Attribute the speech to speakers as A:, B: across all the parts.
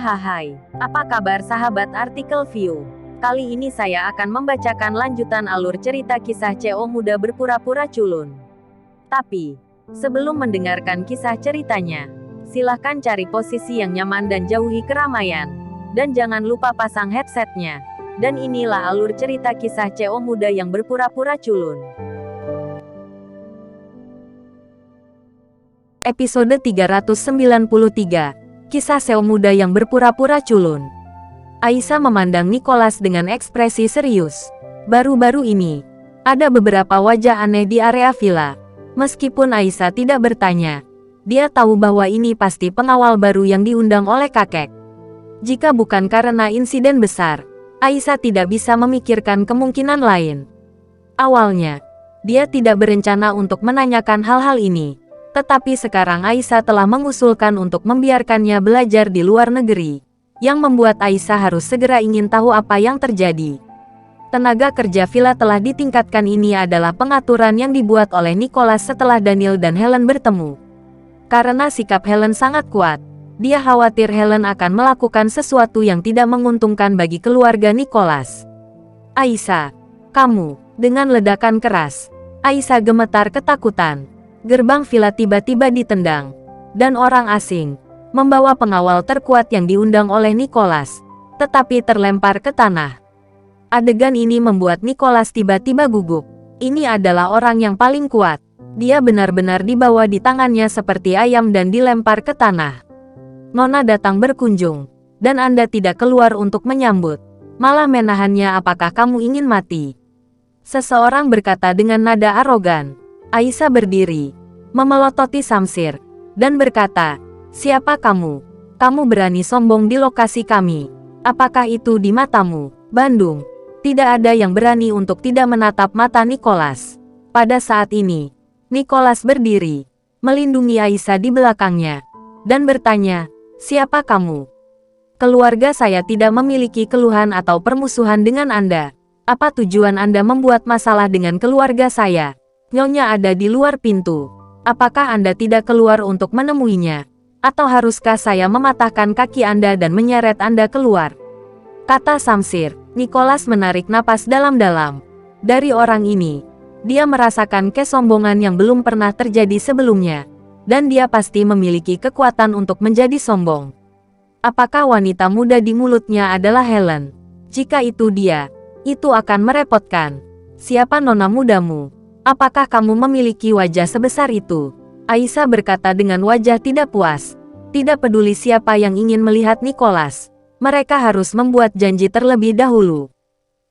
A: Hai, apa kabar sahabat artikel View? Kali ini saya akan membacakan lanjutan alur cerita kisah CO muda berpura-pura culun. Tapi, sebelum mendengarkan kisah ceritanya, silahkan cari posisi yang nyaman dan jauhi keramaian. Dan jangan lupa pasang headsetnya. Dan inilah alur cerita kisah CO muda yang berpura-pura culun. Episode 393. Kisah CO muda yang berpura-pura culun. Aisyah memandang Nicholas dengan ekspresi serius. Baru-baru ini, ada beberapa wajah aneh di area villa. Meskipun Aisyah tidak bertanya, dia tahu bahwa ini pasti pengawal baru yang diundang oleh kakek. Jika bukan karena insiden besar, Aisyah tidak bisa memikirkan kemungkinan lain. Awalnya, dia tidak berencana untuk menanyakan hal-hal ini. Tetapi sekarang Aisyah telah mengusulkan untuk membiarkannya belajar di luar negeri, yang membuat Aisyah harus segera ingin tahu apa yang terjadi. Tenaga kerja villa telah ditingkatkan ini adalah pengaturan yang dibuat oleh Nicholas setelah Daniel dan Helen bertemu. Karena sikap Helen sangat kuat, dia khawatir Helen akan melakukan sesuatu yang tidak menguntungkan bagi keluarga Nicholas. Aisyah, kamu, dengan ledakan keras, Aisyah gemetar ketakutan. Gerbang villa tiba-tiba ditendang, dan orang asing, membawa pengawal terkuat yang diundang oleh Nicholas, tetapi terlempar ke tanah. Adegan ini membuat Nicholas tiba-tiba gugup. Ini adalah orang yang paling kuat. Dia benar-benar dibawa di tangannya seperti ayam dan dilempar ke tanah. Nona datang berkunjung, dan Anda tidak keluar untuk menyambut. Malah menahannya. Apakah kamu ingin mati? Seseorang berkata dengan nada arogan. Aisyah berdiri, memelototi Samsir, dan berkata, "Siapa kamu? Kamu berani sombong di lokasi kami. Apakah itu di matamu, Bandung?" Tidak ada yang berani untuk tidak menatap mata Nicholas. Pada saat ini, Nicholas berdiri, melindungi Aisyah di belakangnya, dan bertanya, "Siapa kamu?" "Keluarga saya tidak memiliki keluhan atau permusuhan dengan Anda. Apa tujuan Anda membuat masalah dengan keluarga saya? Nyonya ada di luar pintu. Apakah Anda tidak keluar untuk menemuinya? Atau haruskah saya mematahkan kaki Anda dan menyeret Anda keluar?" Kata Samsir. Nicholas menarik napas dalam-dalam. Dari orang ini, dia merasakan kesombongan yang belum pernah terjadi sebelumnya. Dan dia pasti memiliki kekuatan untuk menjadi sombong. Apakah wanita muda di mulutnya adalah Helen? Jika itu dia, itu akan merepotkan. Siapa nona mudamu? Apakah kamu memiliki wajah sebesar itu? Aisyah berkata dengan wajah tidak puas. Tidak peduli siapa yang ingin melihat Nicholas. Mereka harus membuat janji terlebih dahulu.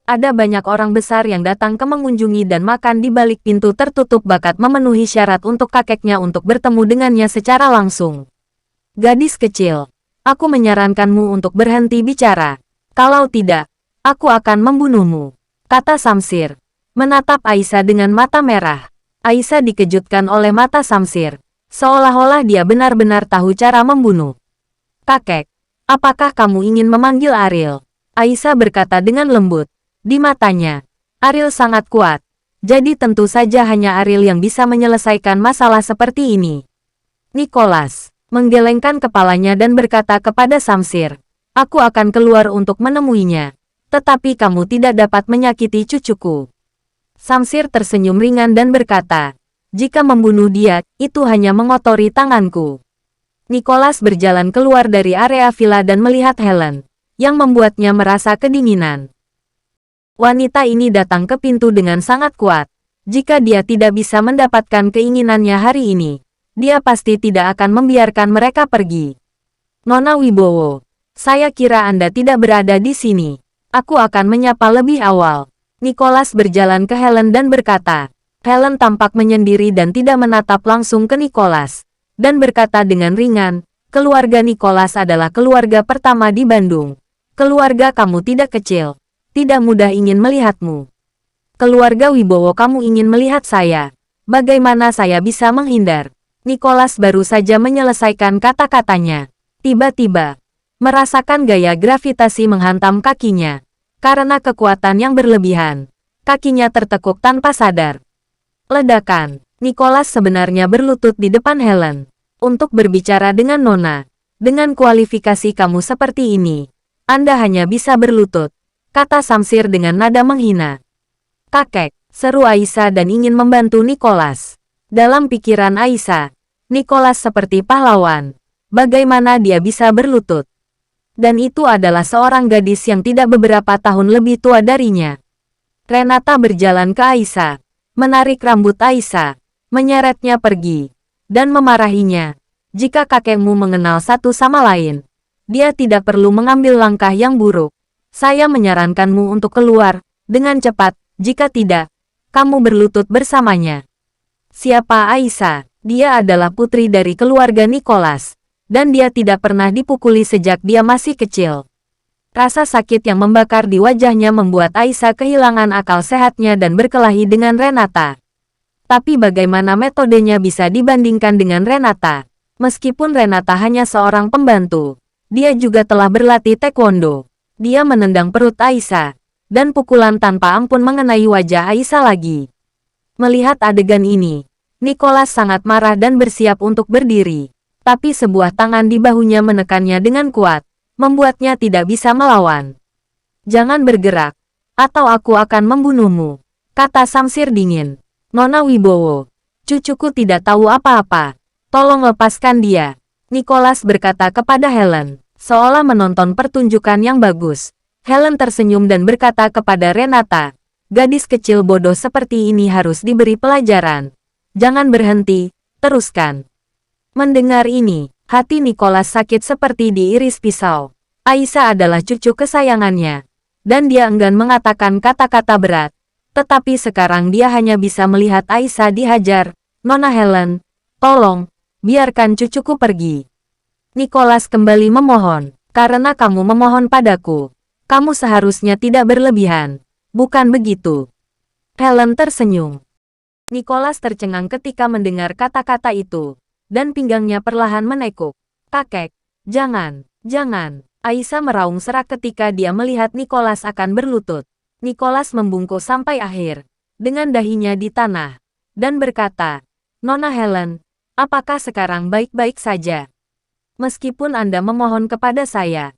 A: Ada banyak orang besar yang datang ke mengunjungi dan makan di balik pintu tertutup bakat memenuhi syarat untuk kakeknya untuk bertemu dengannya secara langsung. "Gadis kecil, aku menyarankanmu untuk berhenti bicara. Kalau tidak, aku akan membunuhmu," kata Samsir. Menatap Aisyah dengan mata merah. Aisyah dikejutkan oleh mata Samsir. Seolah-olah dia benar-benar tahu cara membunuh. "Kakek, apakah kamu ingin memanggil Ariel?" Aisyah berkata dengan lembut. Di matanya, Ariel sangat kuat. Jadi tentu saja hanya Ariel yang bisa menyelesaikan masalah seperti ini. Nicholas menggelengkan kepalanya dan berkata kepada Samsir, "Aku akan keluar untuk menemuinya. Tetapi kamu tidak dapat menyakiti cucuku." Samsir tersenyum ringan dan berkata, "Jika membunuh dia, itu hanya mengotori tanganku." Nicholas berjalan keluar dari area villa dan melihat Helen, yang membuatnya merasa kedinginan. Wanita ini datang ke pintu dengan sangat kuat. Jika dia tidak bisa mendapatkan keinginannya hari ini, dia pasti tidak akan membiarkan mereka pergi. "Nona Wibowo, saya kira Anda tidak berada di sini. Aku akan menyapa lebih awal." Nicholas berjalan ke Helen dan berkata. Helen tampak menyendiri dan tidak menatap langsung ke Nicholas. Dan berkata dengan ringan, "Keluarga Nicholas adalah keluarga pertama di Bandung. Keluarga kamu tidak kecil. Tidak mudah ingin melihatmu. Keluarga Wibowo kamu ingin melihat saya. Bagaimana saya bisa menghindar?" Nicholas baru saja menyelesaikan kata-katanya. Tiba-tiba, merasakan gaya gravitasi menghantam kakinya. Karena kekuatan yang berlebihan, kakinya tertekuk tanpa sadar. Ledakan. Nicholas sebenarnya berlutut di depan Helen untuk berbicara dengan Nona. Dengan kualifikasi kamu seperti ini, Anda hanya bisa berlutut, kata Samsir dengan nada menghina. Kakek, seru Aisyah dan ingin membantu Nicholas. Dalam pikiran Aisyah, Nicholas seperti pahlawan. Bagaimana dia bisa berlutut? Dan itu adalah seorang gadis yang tidak beberapa tahun lebih tua darinya. Renata berjalan ke Aisyah, menarik rambut Aisyah, menyeretnya pergi, dan memarahinya. Jika kakekmu mengenal satu sama lain, dia tidak perlu mengambil langkah yang buruk. Saya menyarankanmu untuk keluar dengan cepat, jika tidak, kamu berlutut bersamanya. Siapa Aisyah? Dia adalah putri dari keluarga Nicholas, dan dia tidak pernah dipukuli sejak dia masih kecil. Rasa sakit yang membakar di wajahnya membuat Aisyah kehilangan akal sehatnya dan berkelahi dengan Renata. Tapi bagaimana metodenya bisa dibandingkan dengan Renata? Meskipun Renata hanya seorang pembantu, dia juga telah berlatih taekwondo. Dia menendang perut Aisyah, dan pukulan tanpa ampun mengenai wajah Aisyah lagi. Melihat adegan ini, Nicholas sangat marah dan bersiap untuk berdiri. Tapi sebuah tangan di bahunya menekannya dengan kuat, membuatnya tidak bisa melawan. Jangan bergerak, atau aku akan membunuhmu, kata Samsir dingin. Nona Wibowo, cucuku tidak tahu apa-apa. Tolong lepaskan dia, Nicholas berkata kepada Helen, seolah menonton pertunjukan yang bagus. Helen tersenyum dan berkata kepada Renata, gadis kecil bodoh seperti ini harus diberi pelajaran. Jangan berhenti, teruskan. Mendengar ini, hati Nicholas sakit seperti diiris pisau. Aisyah adalah cucu kesayangannya, dan dia enggan mengatakan kata-kata berat. Tetapi sekarang dia hanya bisa melihat Aisyah dihajar. Nona Helen, tolong, biarkan cucuku pergi. Nicholas kembali memohon, karena kamu memohon padaku. Kamu seharusnya tidak berlebihan, bukan begitu? Helen tersenyum. Nicholas tercengang ketika mendengar kata-kata itu, dan pinggangnya perlahan menekuk. Kakek, jangan. Aisyah meraung serak ketika dia melihat Nicholas akan berlutut. Nicholas membungkuk sampai akhir, dengan dahinya di tanah, dan berkata, Nona Helen, apakah sekarang baik-baik saja? Meskipun Anda memohon kepada saya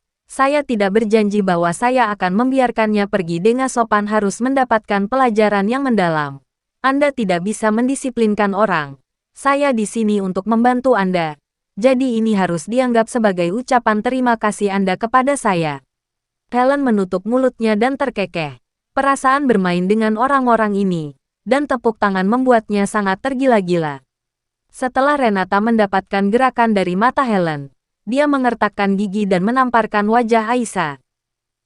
A: tidak berjanji bahwa saya akan membiarkannya pergi dengan sopan, harus mendapatkan pelajaran yang mendalam. Anda tidak bisa mendisiplinkan orang. Saya di sini untuk membantu Anda. Jadi ini harus dianggap sebagai ucapan terima kasih Anda kepada saya. Helen menutup mulutnya dan terkekeh. Perasaan bermain dengan orang-orang ini, dan tepuk tangan membuatnya sangat tergila-gila. Setelah Renata mendapatkan gerakan dari mata Helen, dia mengertakkan gigi dan menamparkan wajah Aisyah.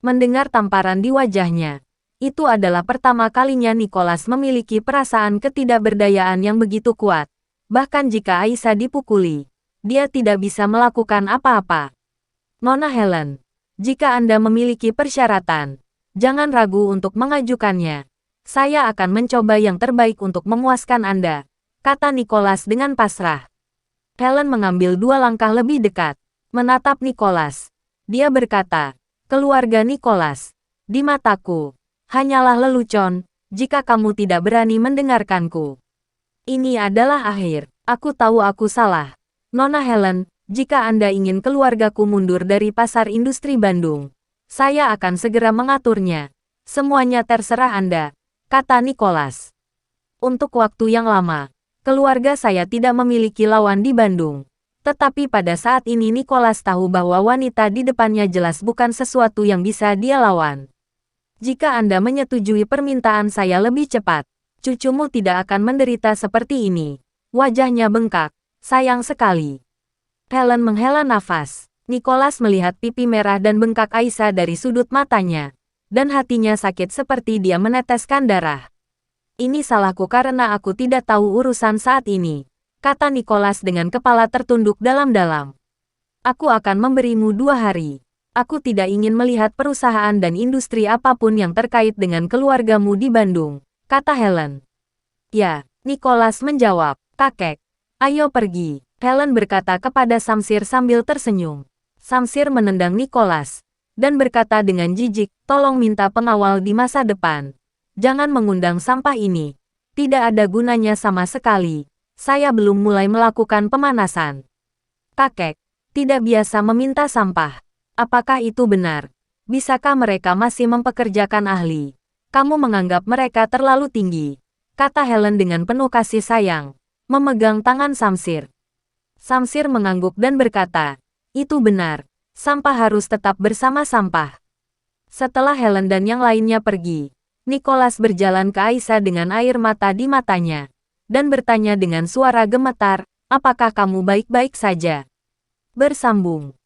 A: Mendengar tamparan di wajahnya, itu adalah pertama kalinya Nicholas memiliki perasaan ketidakberdayaan yang begitu kuat. Bahkan jika Aisyah dipukuli, dia tidak bisa melakukan apa-apa. Nona Helen, jika Anda memiliki persyaratan, jangan ragu untuk mengajukannya. Saya akan mencoba yang terbaik untuk memuaskan Anda, kata Nicholas dengan pasrah. Helen mengambil 2 langkah lebih dekat, menatap Nicholas. Dia berkata, keluarga Nicholas, di mataku, hanyalah lelucon, jika kamu tidak berani mendengarkanku. Ini adalah akhir. Aku tahu aku salah. Nona Helen, jika Anda ingin keluargaku mundur dari pasar industri Bandung, saya akan segera mengaturnya. Semuanya terserah Anda, kata Nicholas. Untuk waktu yang lama, keluarga saya tidak memiliki lawan di Bandung. Tetapi pada saat ini Nicholas tahu bahwa wanita di depannya jelas bukan sesuatu yang bisa dia lawan. Jika Anda menyetujui permintaan saya lebih cepat, cucumu tidak akan menderita seperti ini. Wajahnya bengkak. Sayang sekali. Helen menghela nafas. Nicholas melihat pipi merah dan bengkak Aisyah dari sudut matanya, dan hatinya sakit seperti dia meneteskan darah. Ini salahku karena aku tidak tahu urusan saat ini, kata Nicholas dengan kepala tertunduk dalam-dalam. Aku akan memberimu 2 hari. Aku tidak ingin melihat perusahaan dan industri apapun yang terkait dengan keluargamu di Bandung, kata Helen. Ya, Nicholas menjawab, kakek. Ayo pergi, Helen berkata kepada Samsir sambil tersenyum. Samsir menendang Nicholas, dan berkata dengan jijik, tolong minta pengawal di masa depan. Jangan mengundang sampah ini. Tidak ada gunanya sama sekali. Saya belum mulai melakukan pemanasan. Kakek, Tidak biasa meminta sampah. Apakah itu benar? Bisakah mereka masih mempekerjakan ahli? Kamu menganggap mereka terlalu tinggi, kata Helen dengan penuh kasih sayang, memegang tangan Samsir. Samsir mengangguk dan berkata, itu benar, sampah harus tetap bersama sampah. Setelah Helen dan yang lainnya pergi, Nicholas berjalan ke Aisyah dengan air mata di matanya, dan bertanya dengan suara gemetar, apakah kamu baik-baik saja? Bersambung.